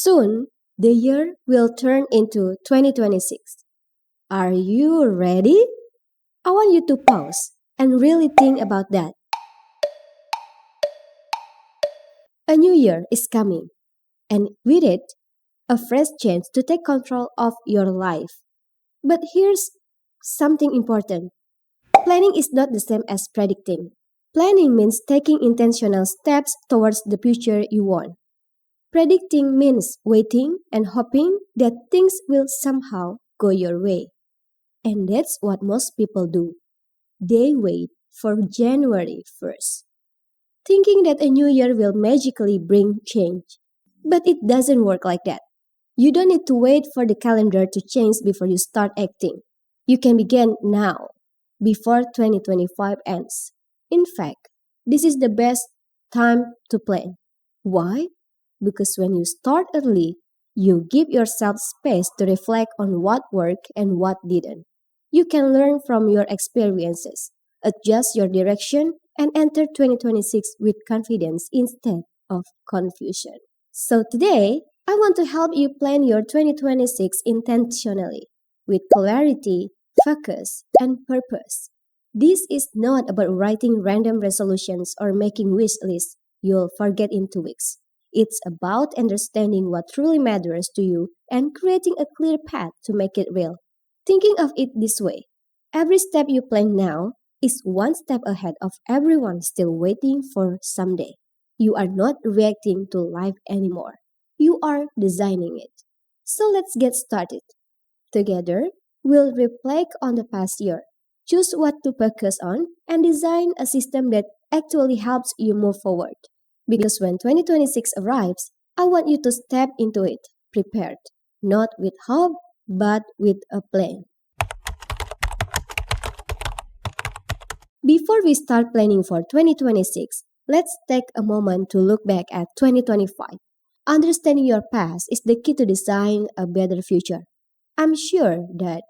Soon, the year will turn into 2026. Are you ready? I want you to pause and really think about that. A new year is coming, and with it, a fresh chance to take control of your life. But here's something important. Planning is not the same as predicting. Planning means taking intentional steps towards the future you want. Predicting means waiting and hoping that things will somehow go your way. And that's what most people do. They wait for January 1st, thinking that a new year will magically bring change. But it doesn't work like that. You don't need to wait for the calendar to change before you start acting. You can begin now, before 2025 ends. In fact, this is the best time to plan. Why? Because when you start early, you give yourself space to reflect on what worked and what didn't. You can learn from your experiences, adjust your direction, and enter 2026 with confidence instead of confusion. So today, I want to help you plan your 2026 intentionally with clarity, focus, and purpose. This is not about writing random resolutions or making wish lists you'll forget in 2 weeks. It's about understanding what truly matters to you and creating a clear path to make it real. Thinking of it this way, every step you plan now is one step ahead of everyone still waiting for someday. You are not reacting to life anymore. You are designing it. So let's get started. Together, we'll reflect on the past year, choose what to focus on, and design a system that actually helps you move forward. Because when 2026 arrives, I want you to step into it prepared, not with hope, but with a plan. Before we start planning for 2026, let's take a moment to look back at 2025. Understanding your past is the key to design a better future. I'm sure that,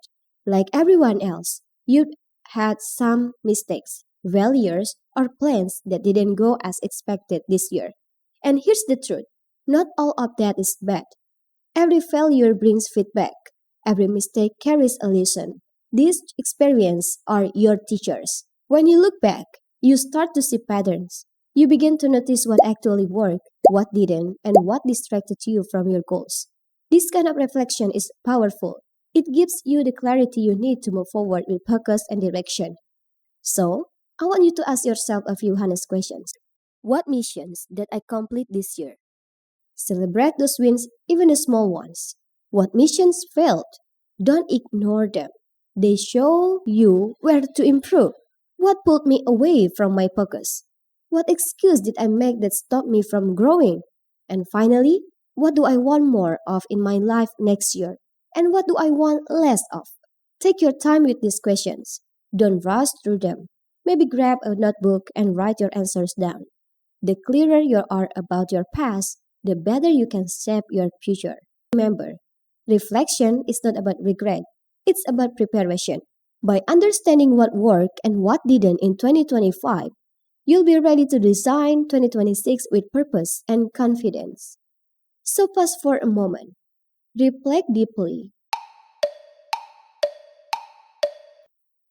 like everyone else, you've had some mistakes, failures, or plans that didn't go as expected this year. And here's the truth, not all of that is bad. Every failure brings feedback, every mistake carries a lesson. These experiences are your teachers. When you look back, you start to see patterns. You begin to notice what actually worked, what didn't, and what distracted you from your goals. This kind of reflection is powerful. It gives you the clarity you need to move forward with focus and direction. So, I want you to ask yourself a few honest questions. What missions did I complete this year? Celebrate those wins, even the small ones. What missions failed? Don't ignore them. They show you where to improve. What pulled me away from my focus? What excuse did I make that stopped me from growing? And finally, what do I want more of in my life next year? And what do I want less of? Take your time with these questions. Don't rush through them. Maybe grab a notebook and write your answers down. The clearer you are about your past, the better you can shape your future. Remember, reflection is not about regret, it's about preparation. By understanding what worked and what didn't in 2025, you'll be ready to design 2026 with purpose and confidence. So pause for a moment. Reflect deeply.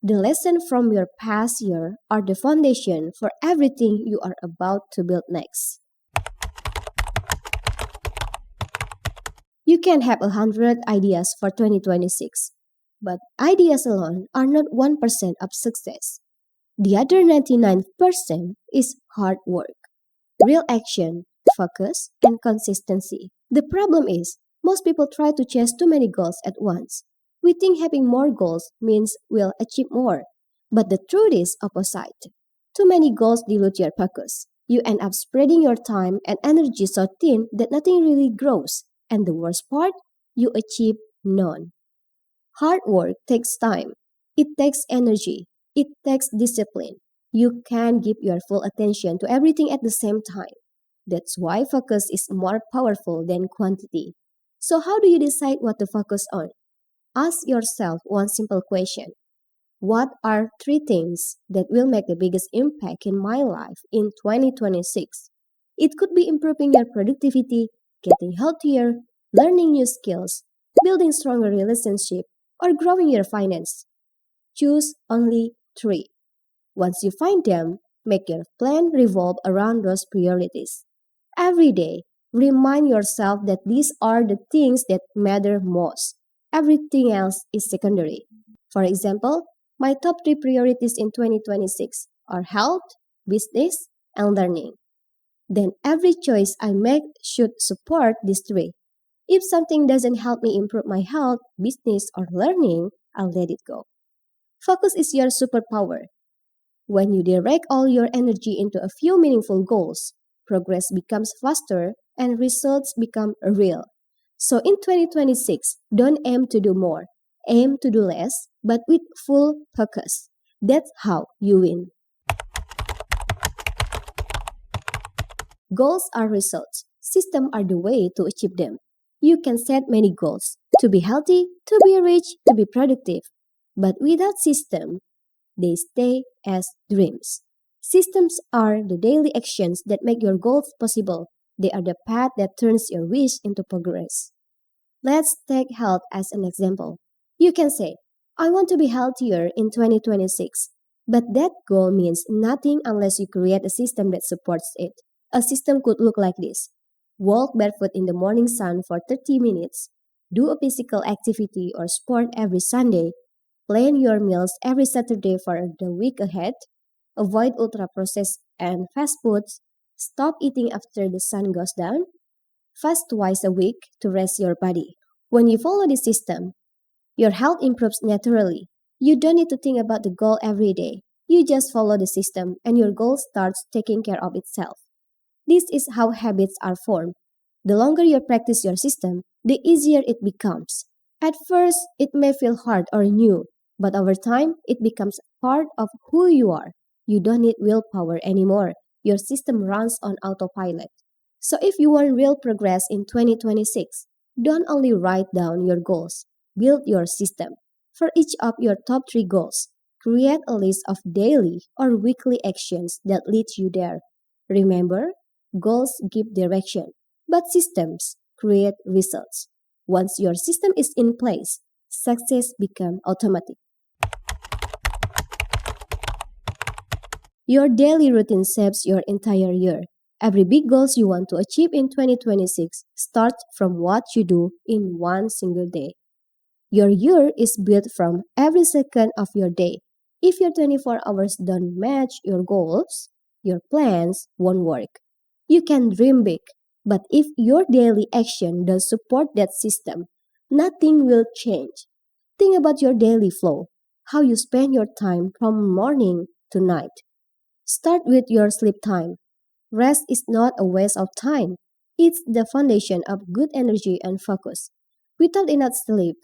The lessons from your past year are the foundation for everything you are about to build next. You can have 100 ideas for 2026, but ideas alone are not 1% of success. The other 99% is hard work, real action, focus, and consistency. The problem is, most people try to chase too many goals at once. We think having more goals means we'll achieve more. But the truth is opposite. Too many goals dilute your focus. You end up spreading your time and energy so thin that nothing really grows. And the worst part, you achieve none. Hard work takes time. It takes energy. It takes discipline. You can't give your full attention to everything at the same time. That's why focus is more powerful than quantity. So, how do you decide what to focus on? Ask yourself one simple question. What are 3 things that will make the biggest impact in my life in 2026? It could be improving your productivity, getting healthier, learning new skills, building stronger relationship, or growing your finance. Choose only three. Once you find them, make your plan revolve around those priorities. Every day, remind yourself that these are the things that matter most. Everything else is secondary. For example, my top three priorities in 2026 are health, business, and learning. Then every choice I make should support these three. If something doesn't help me improve my health, business, or learning, I'll let it go. Focus is your superpower. When you direct all your energy into a few meaningful goals, progress becomes faster and results become real. So in 2026, don't aim to do more. Aim to do less, but with full focus. That's how you win. Goals are results. Systems are the way to achieve them. You can set many goals to be healthy, to be rich, to be productive. But without system, they stay as dreams. Systems are the daily actions that make your goals possible. They are the path that turns your wish into progress. Let's take health as an example. You can say, I want to be healthier in 2026. But that goal means nothing unless you create a system that supports it. A system could look like this: walk barefoot in the morning sun for 30 minutes, do a physical activity or sport every Sunday, plan your meals every Saturday for the week ahead, avoid ultra processed and fast foods, stop eating after the sun goes down, fast twice a week to rest your body. When you follow this system, your health improves naturally. You don't need to think about the goal every day. You just follow the system and your goal starts taking care of itself. This is how habits are formed. The longer you practice your system, the easier it becomes. At first, it may feel hard or new, but over time, it becomes part of who you are. You don't need willpower anymore. Your system runs on autopilot. So if you want real progress in 2026, don't only write down your goals, build your system. For each of your top three goals, create a list of daily or weekly actions that lead you there. Remember, goals give direction, but systems create results. Once your system is in place, success becomes automatic. Your daily routine shapes your entire year. Every big goals you want to achieve in 2026 starts from what you do in one single day. Your year is built from every second of your day. If your 24 hours don't match your goals, your plans won't work. You can dream big, but if your daily action does support that system, nothing will change. Think about your daily flow, how you spend your time from morning to night. Start with your sleep time. Rest is not a waste of time. It's the foundation of good energy and focus. Without enough sleep,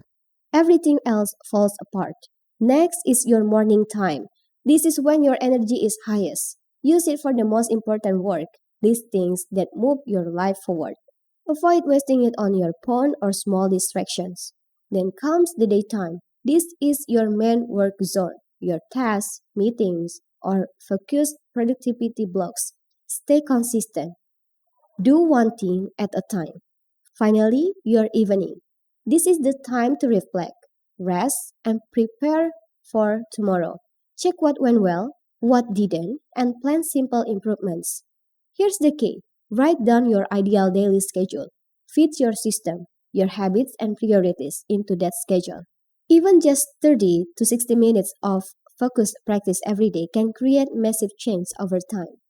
everything else falls apart. Next is your morning time. This is when your energy is highest. Use it for the most important work, these things that move your life forward. Avoid wasting it on your phone or small distractions. Then comes the daytime. This is your main work zone, your tasks, meetings, or focused productivity blocks. Stay consistent. Do one thing at a time. Finally, your evening. This is the time to reflect, rest, and prepare for tomorrow. Check what went well, what didn't, and plan simple improvements. Here's the key: write down your ideal daily schedule. Fit your system, your habits, and priorities into that schedule. Even just 30 to 60 minutes of focused practice every day can create massive change over time.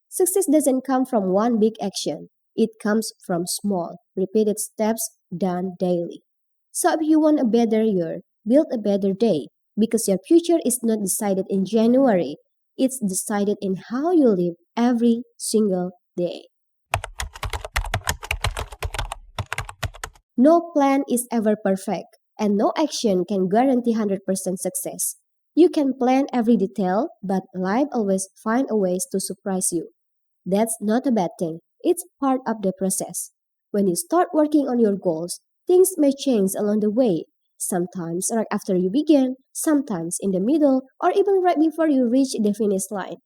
Success doesn't come from one big action, it comes from small, repeated steps done daily. So if you want a better year, build a better day, because your future is not decided in January, it's decided in how you live every single day. No plan is ever perfect, and no action can guarantee 100% success. You can plan every detail, but life always finds a ways to surprise you. That's not a bad thing. It's part of the process. When you start working on your goals, things may change along the way. Sometimes right after you begin, sometimes in the middle, or even right before you reach the finish line.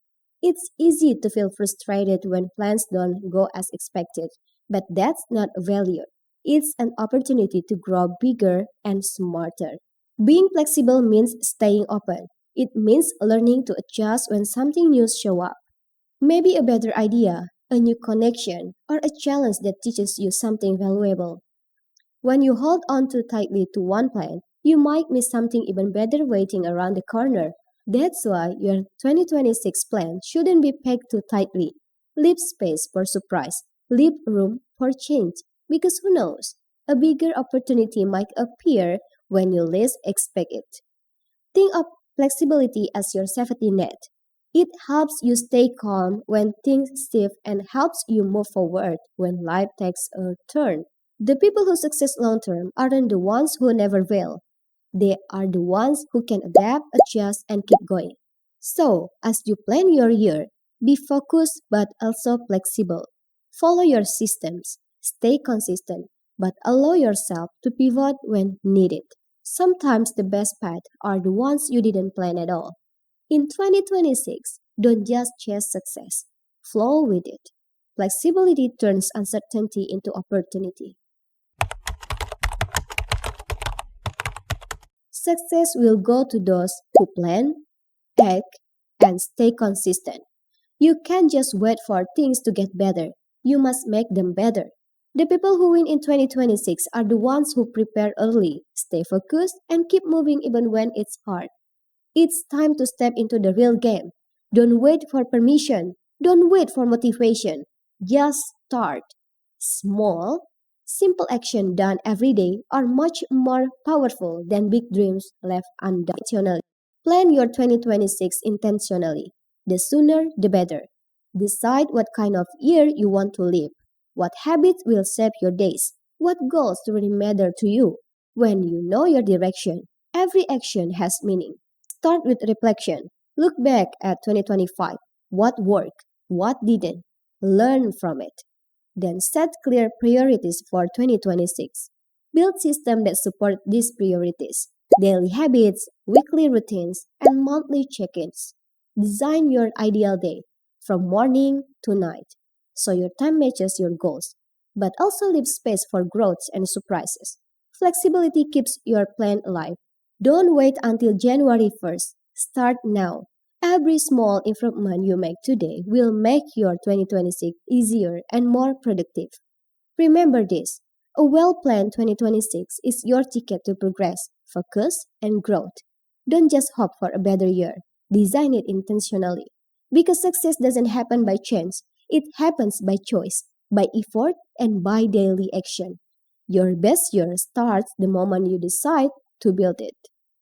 It's easy to feel frustrated when plans don't go as expected, but that's not a failure. It's an opportunity to grow bigger and smarter. Being flexible means staying open. It means learning to adjust when something new shows up. Maybe a better idea, a new connection, or a challenge that teaches you something valuable. When you hold on too tightly to one plan, you might miss something even better waiting around the corner. That's why your 2026 plan shouldn't be pegged too tightly. Leave space for surprise. Leave room for change. Because who knows? A bigger opportunity might appear when you least expect it. Think of flexibility as your safety net. It helps you stay calm when things shift and helps you move forward when life takes a turn. The people who succeed long term aren't the ones who never fail. They are the ones who can adapt, adjust, and keep going. So, as you plan your year, be focused but also flexible. Follow your systems, stay consistent, but allow yourself to pivot when needed. Sometimes the best paths are the ones you didn't plan at all. In 2026, don't just chase success, flow with it. Flexibility turns uncertainty into opportunity. Success will go to those who plan, act, and stay consistent. You can't just wait for things to get better. You must make them better. The people who win in 2026 are the ones who prepare early, stay focused, and keep moving even when it's hard. It's time to step into the real game. Don't wait for permission. Don't wait for motivation. Just start. Small, simple action done every day are much more powerful than big dreams left undone. Intentionally. Plan your 2026 intentionally. The sooner, the better. Decide what kind of year you want to live. What habits will shape your days. What goals truly matter to you. When you know your direction, every action has meaning. Start with reflection. Look back at 2025. What worked? What didn't? Learn from it. Then set clear priorities for 2026. Build systems that support these priorities. Daily habits, weekly routines, and monthly check-ins. Design your ideal day from morning to night so your time matches your goals, but also leave space for growth and surprises. Flexibility keeps your plan alive. Don't wait until January 1st. Start now. Every small improvement you make today will make your 2026 easier and more productive. Remember this, a well planned 2026 is your ticket to progress, focus, and growth. Don't just hope for a better year, design it intentionally. Because success doesn't happen by chance, it happens by choice, by effort, and by daily action. Your best year starts the moment you decide to build it.